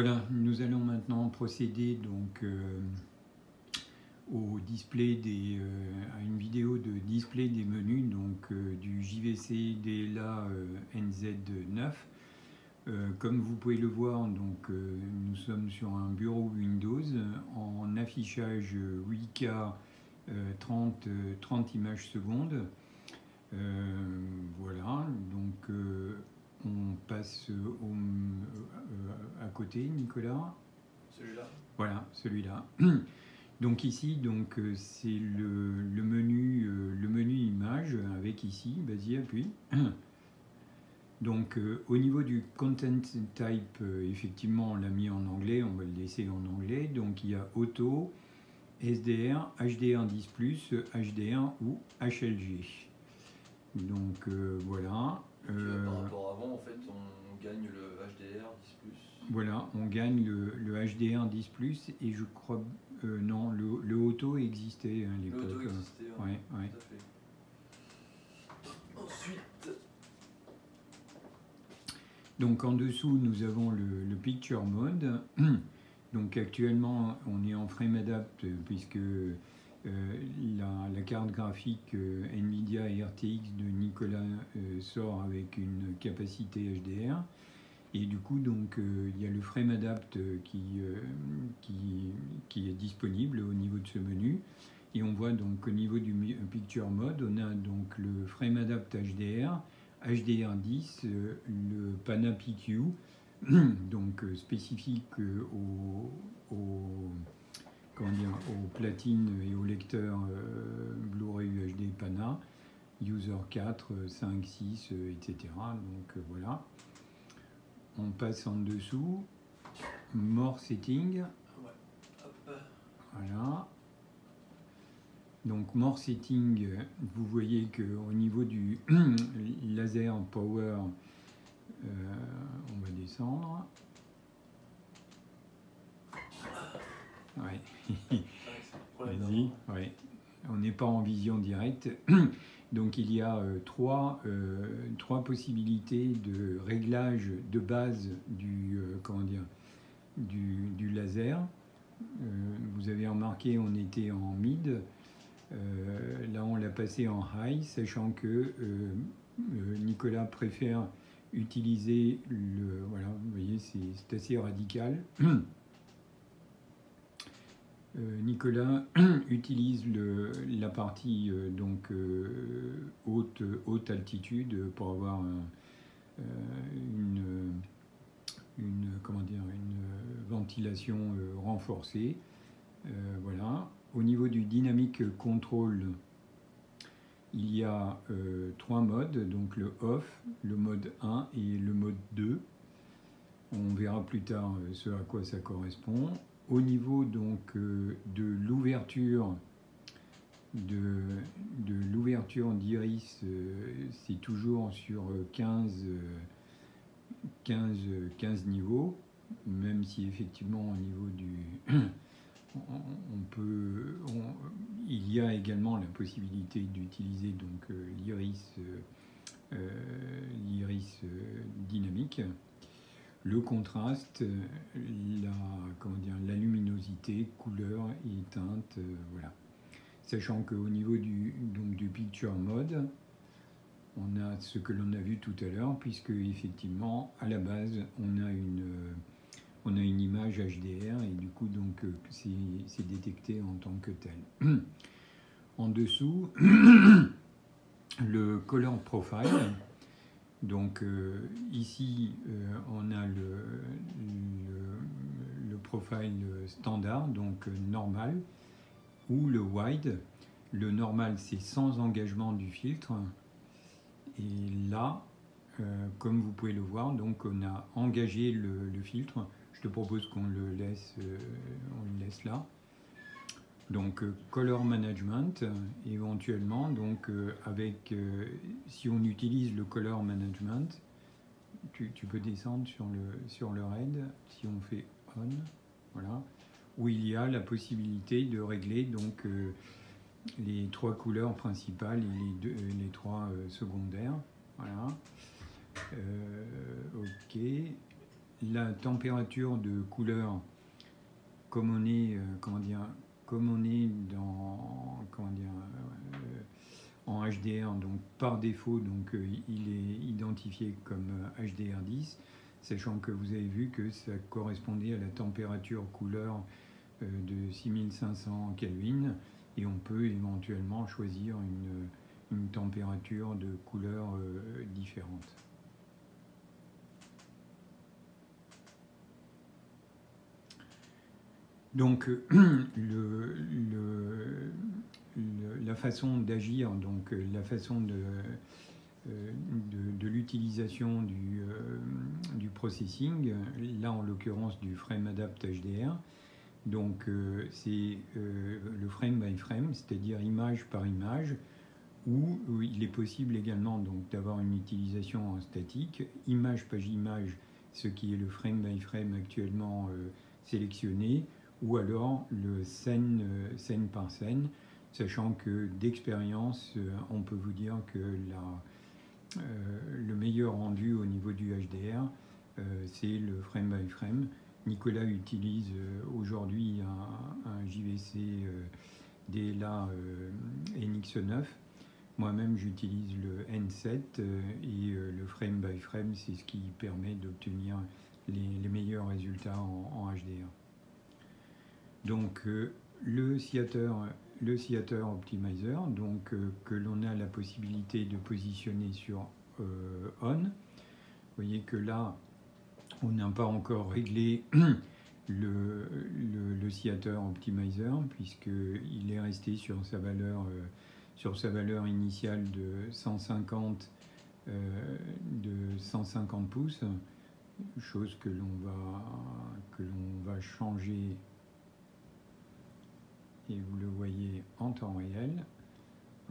Voilà, nous allons maintenant procéder donc au display à une vidéo de display des menus donc du JVC DLA NZ9. Comme vous pouvez le voir, donc nous sommes sur un bureau Windows en affichage 8K 30 images secondes. Voilà, donc on passe à côté, Nicolas. Celui-là. Voilà, celui-là. Donc ici, donc c'est le menu image avec ici, vas-y, appuie. Donc au niveau du content type, effectivement, on l'a mis en anglais, on va le laisser en anglais. Donc il y a auto, SDR, HDR10+, HDR ou HLG. Donc voilà. Par rapport à avant, en fait, on gagne le HDR10+. Voilà, on gagne le HDR10+, et je crois, non, le auto existait à l'époque. Le auto existait, ouais. Tout à fait. Ensuite, donc en dessous, nous avons le Picture Mode. Donc actuellement, on est en frame adapt puisque la carte graphique NVIDIA RTX de Nicolas sort avec une capacité HDR. Et du coup, donc, il y a le frame adapt qui est disponible au niveau de ce menu. Et on voit donc au niveau du Picture Mode, on a donc le frame adapt HDR, HDR10, le Pana PQ, donc spécifique aux platines et aux lecteurs Blu-ray UHD Pana, User 4, 5, 6, etc. Donc voilà. On passe en dessous, More Setting. ouais. Hop. Voilà. Donc More Setting, vous voyez qu'au niveau du laser power, on va descendre. Ouais. Vas-y. Ouais. On n'est pas en vision directe. Donc il y a trois possibilités de réglage de base du laser. Vous avez remarqué, on était en mid. Là, on l'a passé en high, sachant que Nicolas préfère utiliser le... Voilà, vous voyez, c'est assez radical. Nicolas utilise la partie haute altitude pour avoir une ventilation renforcée. Voilà. Au niveau du dynamic control, il y a 3 modes, donc le off, le mode 1 et le mode 2. On verra plus tard ce à quoi ça correspond. Au niveau donc de l'ouverture d'iris, c'est toujours sur 15 niveaux, même si effectivement au niveau du il y a également la possibilité d'utiliser donc l'iris dynamique. Le contraste, la luminosité, couleur et teinte, voilà. Sachant qu'au niveau du Picture Mode, on a ce que l'on a vu tout à l'heure, puisque effectivement, à la base, on a une image HDR et du coup, donc, c'est détecté en tant que tel. En dessous, le Color Profile. Donc ici, on a le profile standard, donc normal, ou le wide. Le normal, c'est sans engagement du filtre. Et là, comme vous pouvez le voir, donc on a engagé le filtre. Je te propose qu'on le laisse là. Donc color management, éventuellement, donc si on utilise le color management, tu peux descendre sur le red, si on fait on, voilà, où il y a la possibilité de régler donc les 3 couleurs principales et les 3 secondaires, voilà. Ok. la température de couleur, comme on est, comme on est dans, en HDR, donc par défaut, donc il est identifié comme HDR10, sachant que vous avez vu que ça correspondait à la température couleur de 6500 Kelvin, et on peut éventuellement choisir une température de couleur différente. Donc la façon d'agir, donc la façon de l'utilisation du processing, là en l'occurrence du frame adapt HDR, donc c'est le frame by frame, c'est-à-dire image par image, où il est possible également donc d'avoir une utilisation en statique, image par image, ce qui est le frame by frame actuellement sélectionné, ou alors le scène par scène, sachant que d'expérience, on peut vous dire que le meilleur rendu au niveau du HDR, c'est le frame by frame. Nicolas utilise aujourd'hui un JVC DLA NX9. Moi-même, j'utilise le N7 et le frame by frame, c'est ce qui permet d'obtenir les meilleurs résultats en HDR. Donc, le Theater Optimizer, donc, que l'on a la possibilité de positionner sur On. Vous voyez que là, on n'a pas encore réglé le Theater Optimizer, puisqu'il est resté sur sa valeur initiale de 150 pouces, chose que l'on va changer, et vous le voyez en temps réel,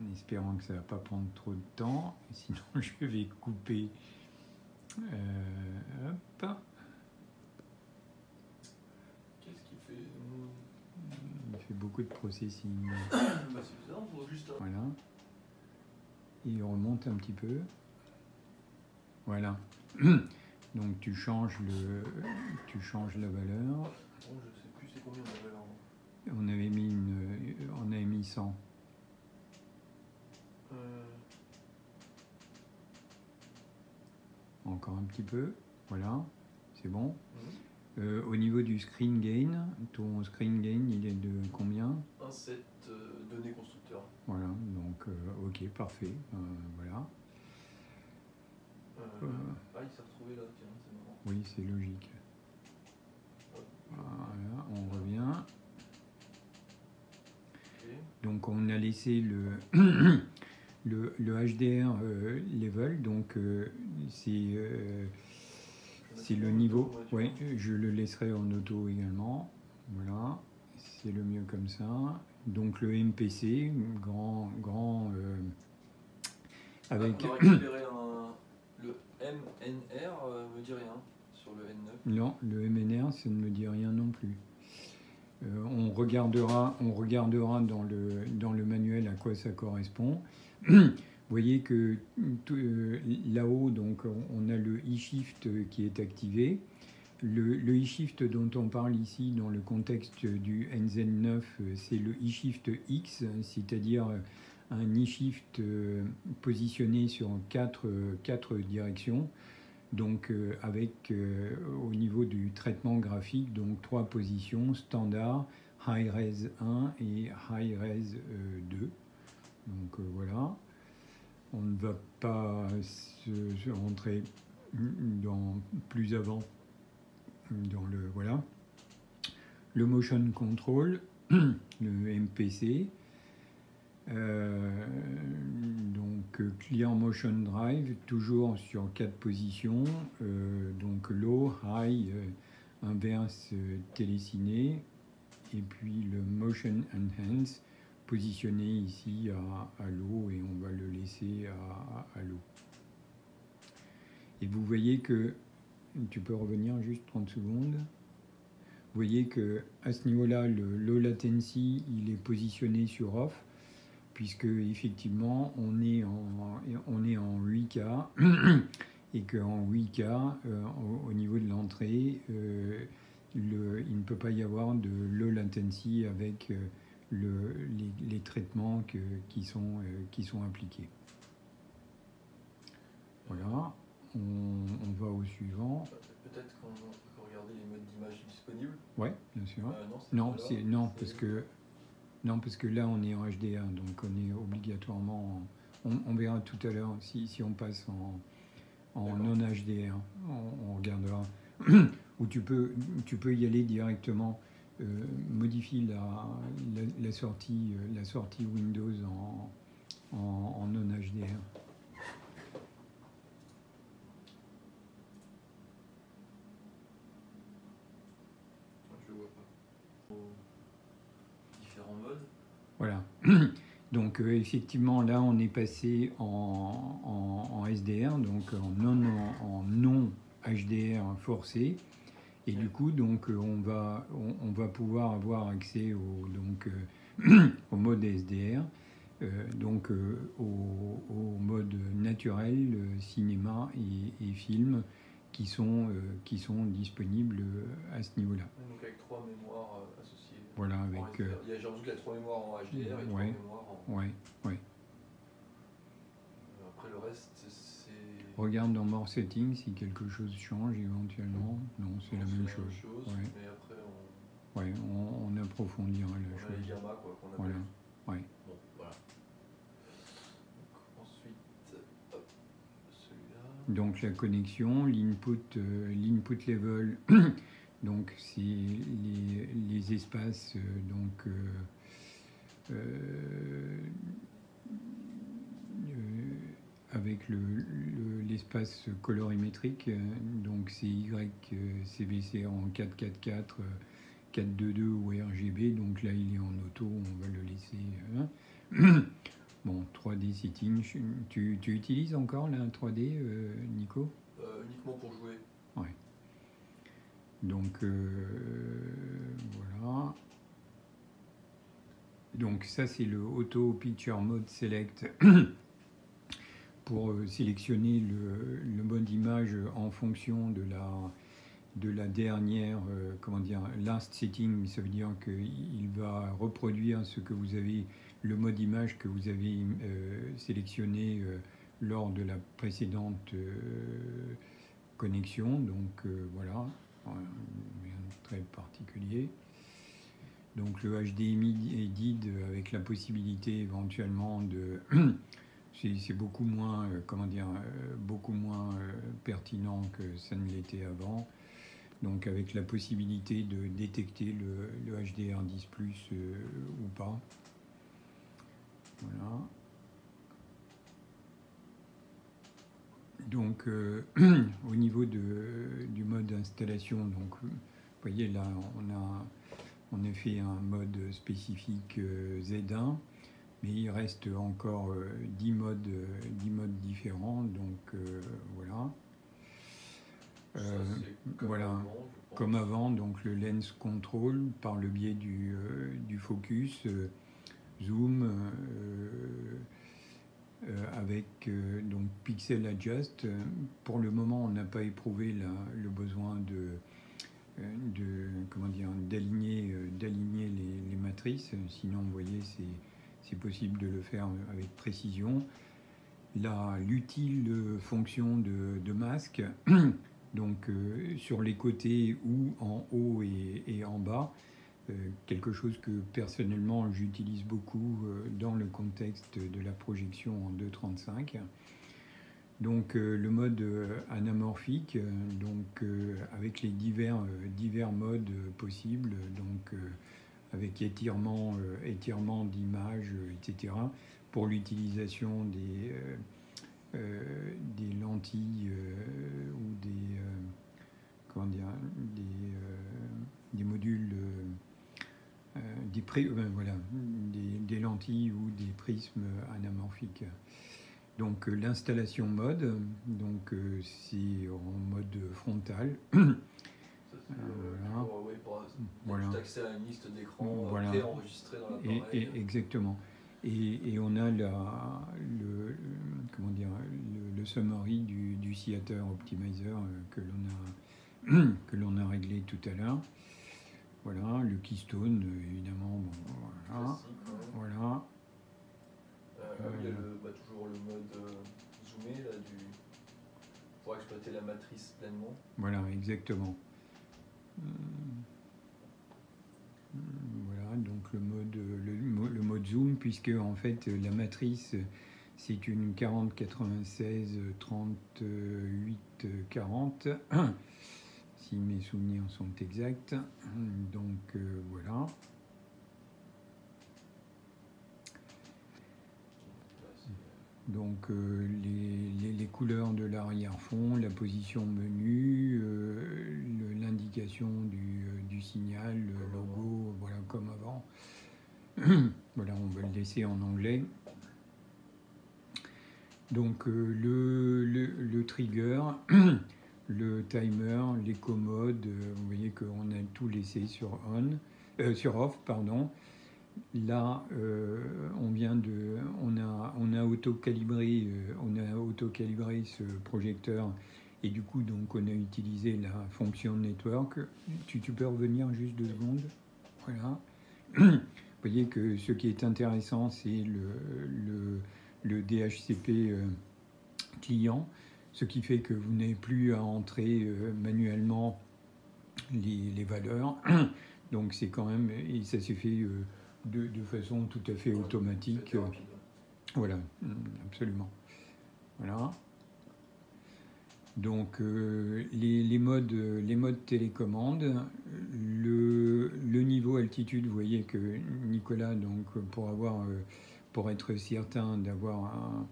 en espérant que ça ne va pas prendre trop de temps, sinon je vais couper. Hop. Qu'est-ce qu'il fait? Il fait beaucoup de processing. Bah c'est bizarre, on voit juste. Voilà. Et il remonte un petit peu. Voilà. Donc tu changes la valeur. Bon, je sais plus c'est combien la valeur. On avait mis 100. Encore un petit peu. Voilà. C'est bon. Au niveau du screen gain, ton screen gain, il est de combien? 1,7 données constructeur. Voilà, donc ok, parfait. Voilà. Ah, il s'est retrouvé là, tiens, c'est marrant. Oui, c'est logique. Voilà, on revient. Okay. Donc on a laissé le HDR level, donc c'est le niveau. Oui, je le laisserai en auto également. Voilà, c'est le mieux comme ça. Donc le MPC, grand avec. On a récupéré le MNR, me dit rien sur le N9. Non, le MNR, ça ne me dit rien non plus. On regardera dans le manuel à quoi ça correspond. Vous voyez que là-haut, donc, on a le e-shift qui est activé. Le e-shift dont on parle ici dans le contexte du NZ9, c'est le e-shift X, c'est-à-dire un e-shift positionné sur quatre directions. Donc avec au niveau du traitement graphique, donc 3 positions, standard, high res 1 et high res 2. Donc voilà, on ne va pas se rentrer plus avant dans le voilà. Le motion control, le MPC. Donc Clear Motion Drive, toujours sur 4 positions, donc low, high, inverse, téléciné, et puis le Motion Enhance, positionné ici à low, et on va le laisser à low. Et vous voyez que, tu peux revenir juste 30 secondes, vous voyez que à ce niveau-là, le low latency, il est positionné sur off, puisque effectivement on est en 8K et qu'en 8K, au niveau de l'entrée, il ne peut pas y avoir de low latency avec les traitements qui sont appliqués. Voilà, on va au suivant. Peut-être qu'on peut regarder les modes d'image disponibles. Ouais, bien sûr. Non, parce que là on est en HDR, donc on est obligatoirement. On verra tout à l'heure si on passe en non HDR, on regardera. Ou tu peux y aller directement, modifier la sortie Windows en non HDR. Je vois pas. Différents modes. Voilà. Donc effectivement, là, on est passé en SDR, donc en non HDR forcé. Et du coup, donc, on va pouvoir avoir accès au mode SDR, au mode naturel, cinéma et film, qui sont disponibles à ce niveau-là. Donc avec 3 mémoires associées. Voilà, avec. J'ai l'impression qu'il y a 3 mémoires en HDR et 3 mémoires en. Ouais. Après le reste, c'est. Regarde dans More Settings si quelque chose change éventuellement. Non, c'est la même chose. Ouais. Mais après, on approfondira la chose. On a les gammas, quoi, qu'on a. Voilà. Ouais. Bon, voilà. Donc, ensuite, hop, celui-là. Donc la connexion, l'input level, donc c'est les espaces avec l'espace colorimétrique, donc c'est YCBC en 444, 422 ou RGB, donc là il est en auto, on va le laisser. Bon, 3D setting, tu utilises encore la 3D, Nico? Uniquement pour jouer. Ouais. Donc voilà. Donc ça c'est le Auto Picture Mode Select pour sélectionner le mode image en fonction de la dernière, last setting. Ça veut dire qu'il va reproduire le mode image que vous avez sélectionné lors de la précédente connexion. Donc voilà, rien de très particulier. Donc le HDMI est DID avec la possibilité éventuellement de... c'est beaucoup moins, pertinent que ça ne l'était avant. Donc avec la possibilité de détecter le HDR10+, ou pas. Voilà. Donc au niveau du mode installation, donc vous voyez là on a fait un mode spécifique Z1, mais il reste encore 10 modes différents, donc voilà. Voilà, comme avant, donc le lens control par le biais du focus, zoom, avec donc pixel adjust. Pour le moment, on n'a pas éprouvé le besoin d'aligner les matrices. Sinon, vous voyez, c'est possible de le faire avec précision. L'utile fonction de masque, donc sur les côtés ou en haut et en bas, quelque chose que personnellement j'utilise beaucoup dans le contexte de la projection en 2.35. Donc le mode anamorphique, avec les divers modes possibles, donc avec étirement d'image, etc. pour l'utilisation des lentilles ou des modules, des lentilles ou des prismes anamorphiques. Donc l'installation mode, donc c'est en mode frontal. Pour accès à une liste d'écran préenregistrée dans l'appareil. Exactement. Et on a le le summary du Theater Optimizer que l'on a réglé tout à l'heure. Voilà, le Keystone, évidemment. Bon, voilà. Classique, ouais. Voilà. Il y a toujours le mode zoomé là, pour exploiter la matrice pleinement. Voilà, exactement. Voilà, donc le mode zoom, puisque en fait la matrice c'est une 40-96-38-40, si mes souvenirs sont exacts. Donc voilà. Donc les couleurs de l'arrière-fond, la position menu, l'indication du signal, le logo, voilà comme avant. Voilà, on va le laisser en anglais. Donc le trigger, le timer, les commodes, vous voyez qu'on a tout laissé sur off, pardon. Là, on a auto-calibré ce projecteur et du coup donc on a utilisé la fonction network. Tu peux revenir juste 2 secondes. Voilà. Vous voyez que ce qui est intéressant, c'est le DHCP client, ce qui fait que vous n'avez plus à entrer manuellement les valeurs. Donc c'est quand même, et ça s'est fait de façon tout à fait automatique. Voilà, absolument. Voilà. Donc les modes télécommande, le niveau altitude, vous voyez que Nicolas, donc pour être certain d'avoir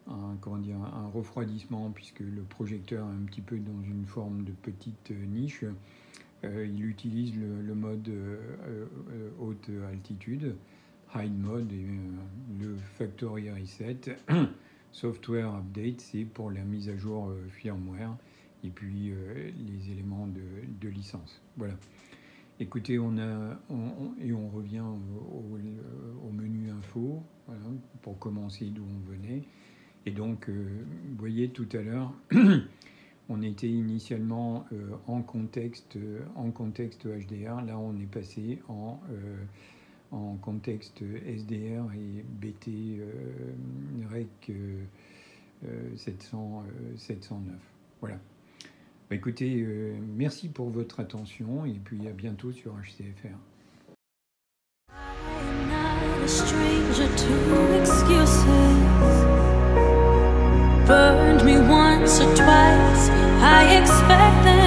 un refroidissement, puisque le projecteur est un petit peu dans une forme de petite niche, il utilise le mode haute altitude, high mode, et le factory reset. Software update, c'est pour la mise à jour firmware, et puis les éléments de licence. Voilà. Écoutez, on revient au menu info, voilà, pour commencer d'où on venait. Et donc, vous voyez tout à l'heure, on était initialement en contexte HDR. Là, on est passé en contexte SDR et BT REC 709. Voilà. Bah, écoutez, merci pour votre attention et puis à bientôt sur HCFR. I'm not a stranger to excuses. Burned me once or twice. I expect them.